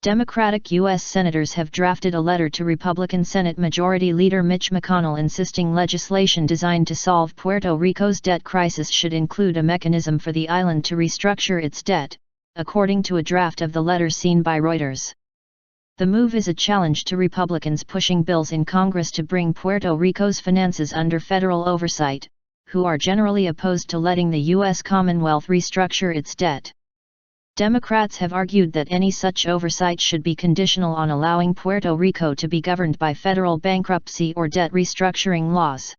Democratic U.S. senators have drafted a letter to Republican Senate Majority Leader Mitch McConnell insisting legislation designed to solve Puerto Rico's debt crisis should include a mechanism for the island to restructure its debt, according to a draft of the letter seen by Reuters. The move is a challenge to Republicans pushing bills in Congress to bring Puerto Rico's finances under federal oversight, who are generally opposed to letting the U.S. Commonwealth restructure its debt. Democrats have argued that any such oversight should be conditional on allowing Puerto Rico to be governed by federal bankruptcy or debt restructuring laws.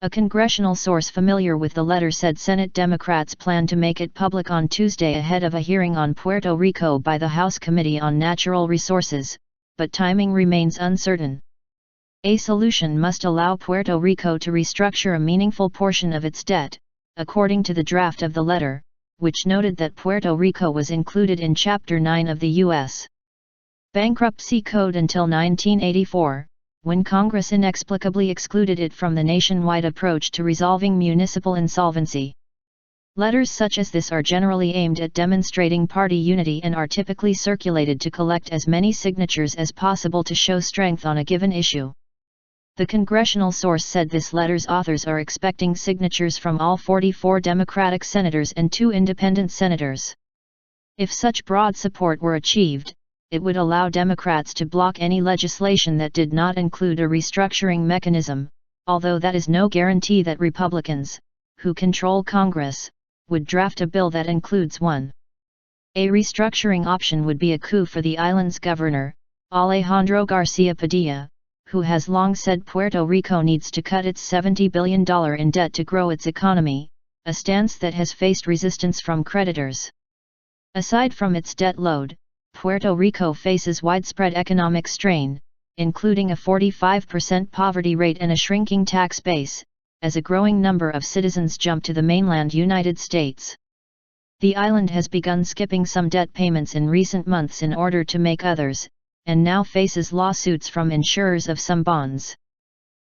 A congressional source familiar with the letter said Senate Democrats plan to make it public on Tuesday ahead of a hearing on Puerto Rico by the House Committee on Natural Resources, but timing remains uncertain. A solution must allow Puerto Rico to restructure a meaningful portion of its debt, according to the draft of the letter, which noted that Puerto Rico was included in Chapter 9 of the U.S. Bankruptcy Code until 1984, when Congress inexplicably excluded it from the nationwide approach to resolving municipal insolvency. Letters such as this are generally aimed at demonstrating party unity and are typically circulated to collect as many signatures as possible to show strength on a given issue. The congressional source said this letter's authors are expecting signatures from all 44 Democratic senators and 2 independent senators. If such broad support were achieved, it would allow Democrats to block any legislation that did not include a restructuring mechanism, although that is no guarantee that Republicans, who control Congress, would draft a bill that includes one. A restructuring option would be a coup for the island's governor, Alejandro Garcia Padilla, who has long said Puerto Rico needs to cut its $70 billion in debt to grow its economy, a stance that has faced resistance from creditors. Aside from its debt load, Puerto Rico faces widespread economic strain, including a 45% poverty rate and a shrinking tax base, as a growing number of citizens jump to the mainland United States. The island has begun skipping some debt payments in recent months in order to make others, and now faces lawsuits from insurers of some bonds.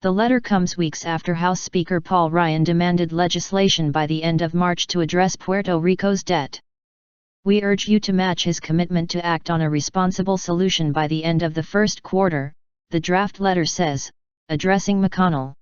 The letter comes weeks after House Speaker Paul Ryan demanded legislation by the end of March to address Puerto Rico's debt. We urge you to match his commitment to act on a responsible solution by the end of the first quarter, the draft letter says, addressing McConnell.